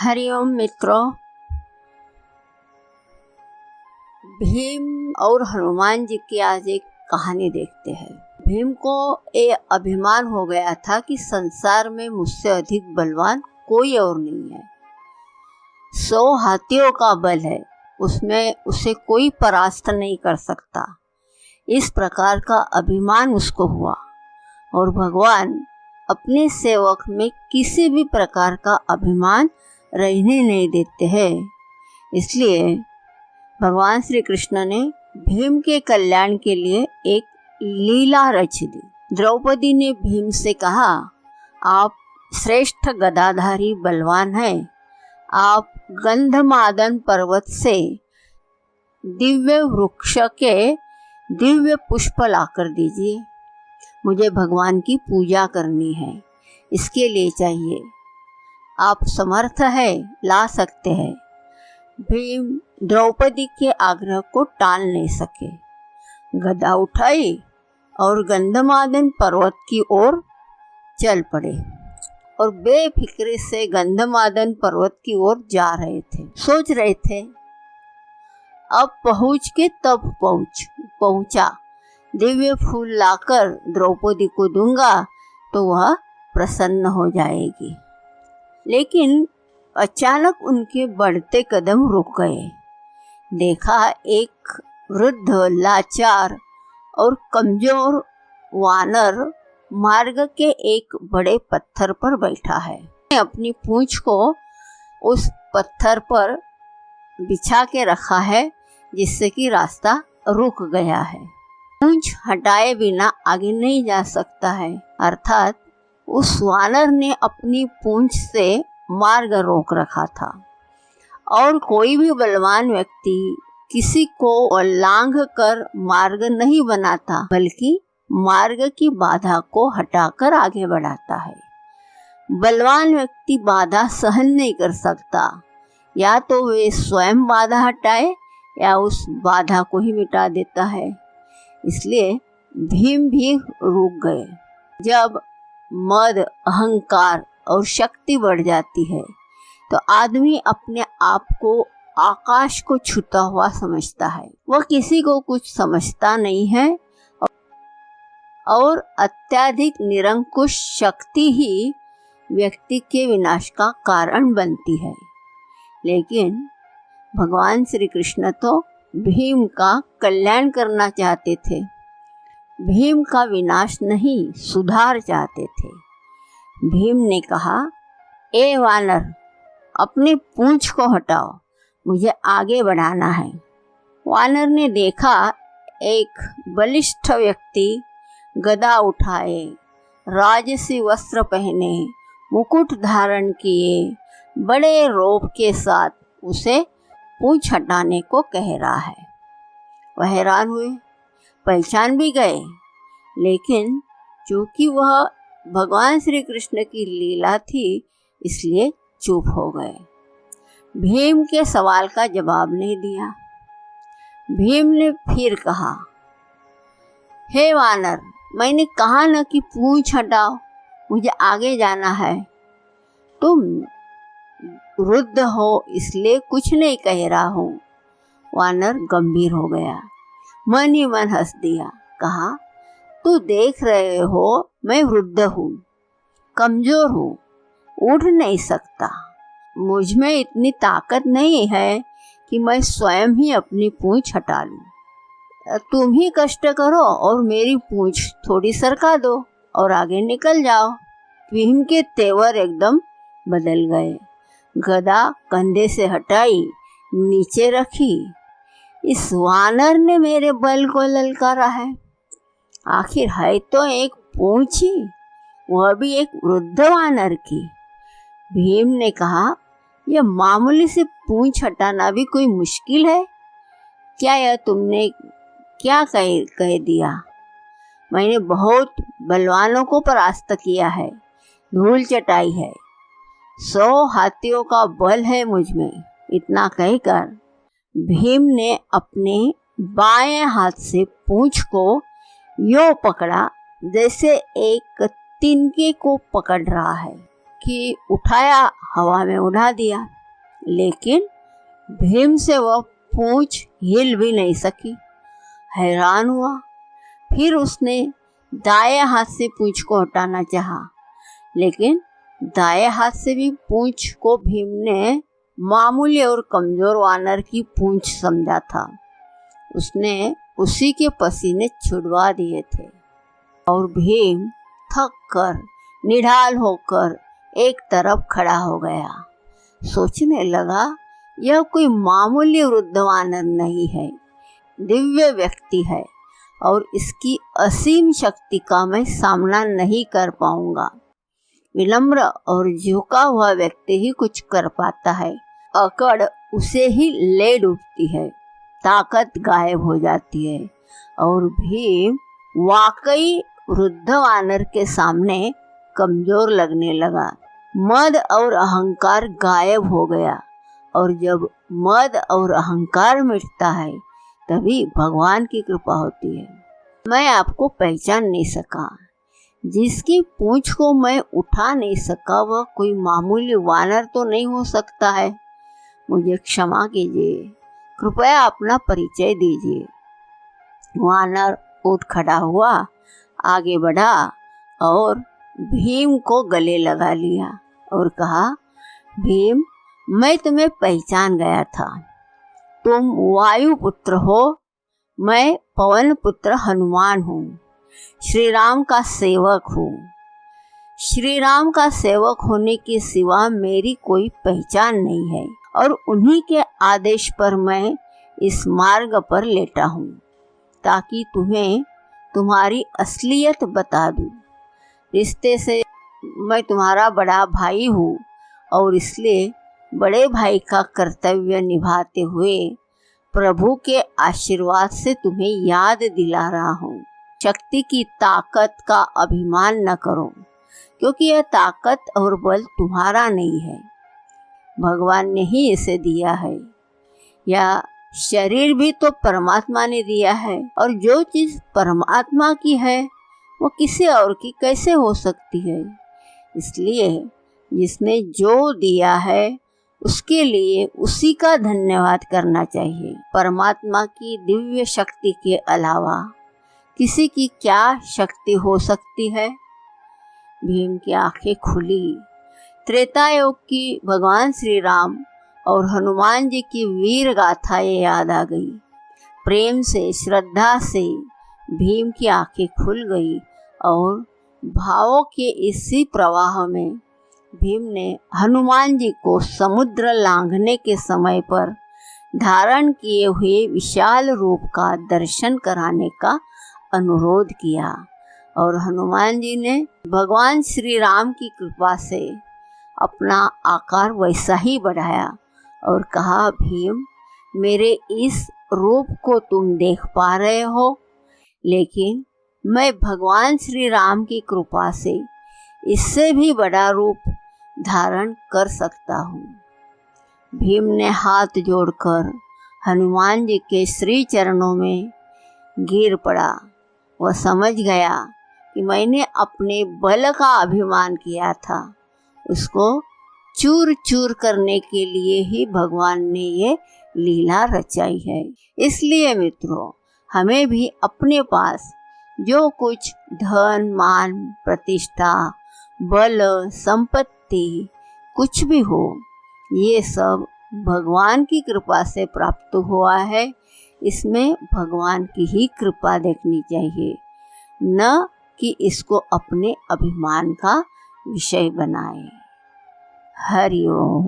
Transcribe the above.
हरिओम मित्रों, भीम और हनुमान जी की आज एक कहानी देखते हैं। भीम को ये अभिमान हो गया था कि संसार में मुझसे अधिक बलवान कोई और नहीं है। 100 हाथियों का बल है, उसमें उसे कोई परास्त नहीं कर सकता। इस प्रकार का अभिमान उसको हुआ और भगवान अपने सेवक में किसी भी प्रकार का अभिमान रहने नहीं देते हैं। इसलिए भगवान श्री कृष्ण ने भीम के कल्याण के लिए एक लीला रच दी। द्रौपदी ने भीम से कहा, आप श्रेष्ठ गदाधारी बलवान हैं, आप गंधमादन पर्वत से दिव्य वृक्ष के दिव्य पुष्प लाकर दीजिए। मुझे भगवान की पूजा करनी है, इसके लिए चाहिए। आप समर्थ है, ला सकते हैं। भीम द्रौपदी के आग्रह को टाल नहीं सके। गदा उठाई और गंधमादन पर्वत की ओर चल पड़े और बेफिक्री से गंधमादन पर्वत की ओर जा रहे थे। सोच रहे थे अब पहुँच के तब पहुँचा, दिव्य फूल लाकर द्रौपदी को दूंगा तो वह प्रसन्न हो जाएगी। लेकिन अचानक उनके बढ़ते कदम रुक गए। देखा एक वृद्ध, लाचार और कमजोर वानर मार्ग के एक बड़े पत्थर पर बैठा है। अपनी पूंछ को उस पत्थर पर बिछा के रखा है, जिससे कि रास्ता रुक गया है। पूंछ हटाए बिना आगे नहीं जा सकता है। अर्थात उस वानर ने अपनी पूंछ से मार्ग रोक रखा था और कोई भी बलवान व्यक्ति किसी को लांघ कर मार्ग नहीं बनाता, बल्कि मार्ग की बाधा को हटाकर आगे बढ़ाता है। बलवान व्यक्ति बाधा सहन नहीं कर सकता, या तो वे स्वयं बाधा हटाए या उस बाधा को ही मिटा देता है। इसलिए भीम भी रुक गए। जब मद, अहंकार और शक्ति बढ़ जाती है तो आदमी अपने आप को आकाश को छूता हुआ समझता है। वह किसी को कुछ समझता नहीं है और अत्यधिक निरंकुश शक्ति ही व्यक्ति के विनाश का कारण बनती है। लेकिन भगवान श्री कृष्ण तो भीम का कल्याण करना चाहते थे, भीम का विनाश नहीं, सुधार चाहते थे। भीम ने कहा, ए वानर, अपनी पूंछ को हटाओ, मुझे आगे बढ़ाना है। वानर ने देखा एक बलिष्ठ व्यक्ति गदा उठाए, राजसी वस्त्र पहने, मुकुट धारण किए, बड़े रोब के साथ उसे पूंछ हटाने को कह रहा है। वह हैरान हुए, पहचान भी गए, लेकिन चूंकि वह भगवान श्री कृष्ण की लीला थी, इसलिए चुप हो गए। भीम के सवाल का जवाब नहीं दिया। भीम ने फिर कहा, हे वानर, मैंने कहा न कि पूंछ हटाओ, मुझे आगे जाना है। तुम वृद्ध हो, इसलिए कुछ नहीं कह रहा हूँ। वानर गंभीर हो गया, मन ही मन हंस दिया। कहा, तू देख रहे हो मैं वृद्ध हूँ, कमजोर हूँ, उठ नहीं सकता। मुझ में इतनी ताकत नहीं है कि मैं स्वयं ही अपनी पूंछ हटा लूँ। तुम ही कष्ट करो और मेरी पूंछ थोड़ी सरका दो और आगे निकल जाओ। भीम के तेवर एकदम बदल गए। गदा कंधे से हटाई, नीचे रखी। इस वानर ने मेरे बल को ललकारा है। आखिर है तो एक पूंछ ही, वह भी एक वृद्ध वानर की। भीम ने कहा, यह मामूली से पूंछ हटाना भी कोई मुश्किल है क्या? यह तुमने क्या कह दिया? मैंने बहुत बलवानों को परास्त किया है, धूल चटाई है, 100 हाथियों का बल है मुझ में। इतना कहकर भीम ने अपने बाएं हाथ से पूंछ को यूं पकड़ा जैसे एक तिनके को पकड़ रहा है। कि उठाया, हवा में उड़ा दिया, लेकिन भीम से वह पूंछ हिल भी नहीं सकी। हैरान हुआ। फिर उसने दाएं हाथ से पूंछ को हटाना चाहा, लेकिन दाएं हाथ से भी पूंछ को भीम ने मामूली और कमजोर वानर की पूंछ समझा था। उसने उसी के पसीने छुड़वा दिए थे और भीम थक कर निढाल होकर एक तरफ खड़ा हो गया। सोचने लगा, यह कोई मामूली वृद्ध वानर नहीं है, दिव्य व्यक्ति है और इसकी असीम शक्ति का मैं सामना नहीं कर पाऊंगा। विनम्र और झुका हुआ व्यक्ति ही कुछ कर पाता है, अकड़ उसे ही ले डूबती है, ताकत गायब हो जाती है। और भीम वाकई वृद्ध वानर के सामने कमजोर लगने लगा। मद और अहंकार गायब हो गया, और जब मद और अहंकार मिटता है तभी भगवान की कृपा होती है। मैं आपको पहचान नहीं सका, जिसकी पूंछ को मैं उठा नहीं सका वह कोई मामूली वानर तो नहीं हो सकता है। मुझे क्षमा कीजिए, कृपया अपना परिचय दीजिए। वानर उठ खड़ा हुआ, आगे बढ़ा और भीम को गले लगा लिया और कहा, भीम, मैं तुम्हें पहचान गया था। तुम वायु पुत्र हो, मैं पवन पुत्र हनुमान हूँ, श्री राम का सेवक हूँ। श्री राम का सेवक होने के सिवा मेरी कोई पहचान नहीं है, और उन्हीं के आदेश पर मैं इस मार्ग पर लेटा हूँ, ताकि तुम्हें तुम्हारी असलियत बता दूँ। रिश्ते से मैं तुम्हारा बड़ा भाई हूँ, और इसलिए बड़े भाई का कर्तव्य निभाते हुए प्रभु के आशीर्वाद से तुम्हें याद दिला रहा हूँ। शक्ति की ताकत का अभिमान न करो, क्योंकि यह ताकत और बल तुम्हारा नहीं है, भगवान ने ही इसे दिया है। यह शरीर भी तो परमात्मा ने दिया है, और जो चीज़ परमात्मा की है वो किसी और की कैसे हो सकती है। इसलिए जिसने जो दिया है उसके लिए उसी का धन्यवाद करना चाहिए। परमात्मा की दिव्य शक्ति के अलावा किसी की क्या शक्ति हो सकती है। भीम की आंखें खुली। त्रेता युग की भगवान श्री राम और हनुमान जी की वीर गाथाएं याद आ गई। प्रेम से, श्रद्धा से भीम की आंखें खुल गई, और भावों के इसी प्रवाह में भीम ने हनुमान जी को समुद्र लांघने के समय पर धारण किए हुए विशाल रूप का दर्शन कराने का अनुरोध किया, और हनुमान जी ने भगवान श्री राम की कृपा से अपना आकार वैसा ही बढ़ाया और कहा, भीम, मेरे इस रूप को तुम देख पा रहे हो, लेकिन मैं भगवान श्री राम की कृपा से इससे भी बड़ा रूप धारण कर सकता हूँ। भीम ने हाथ जोड़कर हनुमान जी के श्री चरणों में गिर पड़ा। वह समझ गया कि मैंने अपने बल का अभिमान किया था, उसको चूर चूर करने के लिए ही भगवान ने ये लीला रचाई है। इसलिए मित्रों, हमें भी अपने पास जो कुछ धन, मान, प्रतिष्ठा, बल, संपत्ति कुछ भी हो, ये सब भगवान की कृपा से प्राप्त हुआ है। इसमें भगवान की ही कृपा देखनी चाहिए, न कि इसको अपने अभिमान का विषय बनाए। हरि ओम।